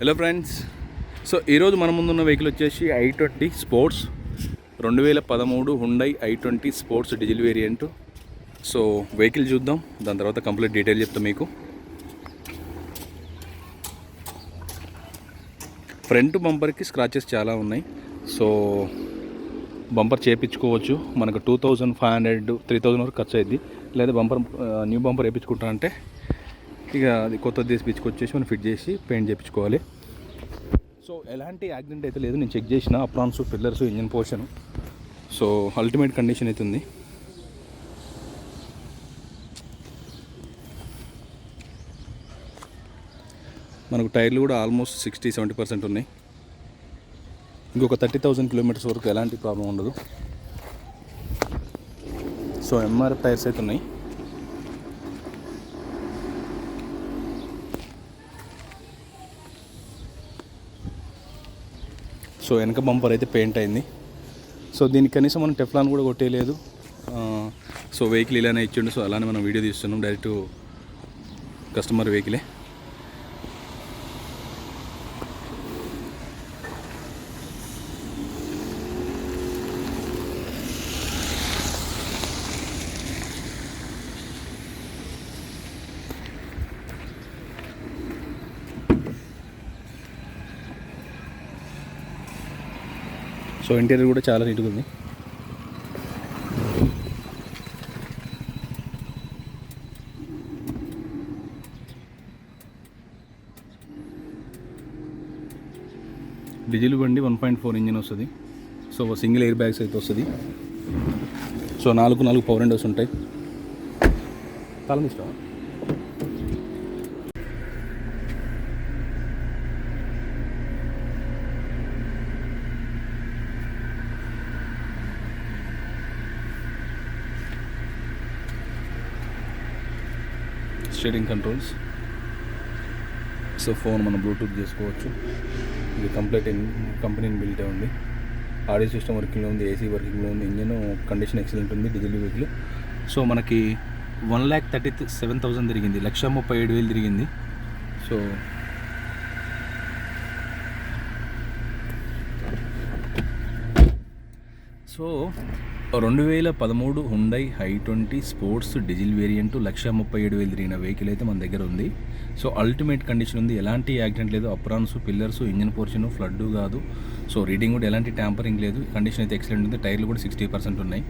Hello friends, so ఈరోజు మన ముందున్న వెహికల్ వచ్చేసి i20 sports 2013 Hyundai i20 sports diesel variant. So vehicle చూద్దాం, దాని తర్వాత కంప్లీట్ డీటెయిల్ చెప్తాం మీకు. ఫ్రంట్ బంపర్కి స్క్రాచెస్ చాలా ఉన్నాయి. సో బంపర్ చేయించుకోవచ్చు, మనకు 2500 3000 వరకు ఖర్చు అయింది. లేదా బంపర్ న్యూ బంపర్ వేయించుకుంటా అంటే ఇక అది కొత్తది తీసుకొచ్చేసి మనం ఫిట్ చేసి పెయింట్ చేయించుకోవాలి. సో ఎలాంటి యాక్సిడెంట్ అయితే లేదు, నేను చెక్ చేసిన aprons, pillars, engine portion. So ultimate condition అయితే ఉంది. మనకు టైర్లు కూడా ఆల్మోస్ట్ 60-70% ఉన్నాయి. ఇంకొక 30,000 కిలోమీటర్స్ వరకు ఎలాంటి ప్రాబ్లం ఉండదు. సో ఎంఆర్ఎఫ్ టైర్స్ అయితే ఉన్నాయి. సో వెనక బంపర్ అయితే పెయింట్ అయింది. సో దీనికి కనీసం మనం టెఫ్లాన్ కూడా కొట్టేయలేదు. సో వెహికల్ ఇలానే ఇచ్చిండు. సో అలానే మనం వీడియో తీస్తున్నాం, డైరెక్ట్ కస్టమర్ వెహికలే. సో ఇంటీరియర్ కూడా చాలా నీట్గా ఉంది. డీజిల్ బండి 1.4 ఇంజిన్ వస్తుంది. సో సింగిల్ ఎయిర్ బ్యాగ్స్ అయితే వస్తుంది. సో 4 పవర్ విండోస్ ఉంటాయి. తాళం ఇష్టం. Steering controls. సో ఫోన్ మనం బ్లూటూత్ చేసుకోవచ్చు. ఇది కంప్లీట్ కంపెనీ బిల్టే ఉంది. ఆడియో సిస్టమ్ వర్కింగ్లో ఉంది, ఏసీ వర్కింగ్లో ఉంది, ఇంజన్ కండిషన్ ఎక్సలెంట్ ఉంది. Diesel vehicle. సో మనకి 1,37,000 తిరిగింది, 1,37,000 తిరిగింది. So 2013 Hyundai i20 sports diesel variant 1,37,000 తిరిగిన వెహికల్ అయితే మన దగ్గర ఉంది. సో అల్టిమేట్ కండిషన్ ఉంది, ఎలాంటి యాక్సిడెంట్ లేదు. Aprons, pillars, engine portion flood కాదు. సో రీడింగ్ కూడా ఎలాంటి ట్యాంపరింగ్ లేదు. కండిషన్ అయితే ఎక్సలెంట్ ఉంది. టైర్లు కూడా 60% ఉన్నాయి.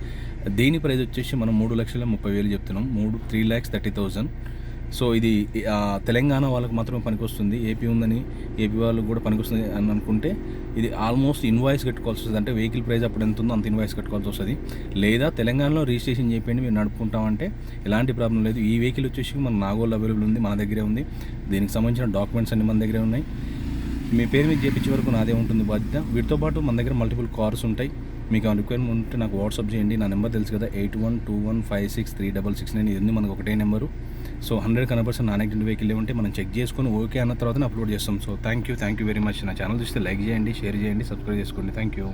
దీని ప్రైస్ వచ్చేసి మనం 3,30,000 చెప్తున్నాం, 3,30,30,000. సో ఇది తెలంగాణ వాళ్ళకి మాత్రమే పనికొస్తుంది. ఏపీ ఉందని ఏపీ వాళ్ళకి కూడా పనికొస్తుంది అని అనుకుంటే ఇది ఆల్మోస్ట్ ఇన్వాయిస్ కట్టుకోవాల్సి వస్తుంది. అంటే వెహికల్ ప్రైస్ అప్పుడు ఎంత ఉందో అంత ఇన్వాయిస్ కట్టుకోవాల్సి వస్తుంది. లేదా తెలంగాణలో రిజిస్ట్రేషన్ చేయండి, మీరు నడుపుకుంటామంటే ఎలాంటి ప్రాబ్లం లేదు. ఈ వెహికల్ వచ్చేసి మన నాగోల్ అవైలబుల్ ఉంది, మన దగ్గరే ఉంది. దీనికి సంబంధించిన డాక్యుమెంట్స్ అన్ని మన దగ్గరే ఉన్నాయి. మీ పేరు మీద చేయించే వరకు నాదే ఉంటుంది బాధ్యత. వీటితో పాటు మన దగ్గర మల్టిపుల్ కార్స్ ఉంటాయి. మీకు ఆ రిక్వైర్మెంట్ ఉంటే నాకు వాట్సాప్ చేయండి. నా నెంబర్ తెలుసు కదా, 8121563669. ఇది మనకు ఒకటే number. So 100% non accident vehicle ఉంటే మనం చెక్ చేసుకొని ఓకే అన్న తర్వాత అప్లోడ్ చేస్తాం. So thank you very much. నా ఛానల్ చూస్తే లైక్ చేయండి, షేర్ చేయండి, సబ్స్క్రైబ్ చేసుకోండి. Thank you.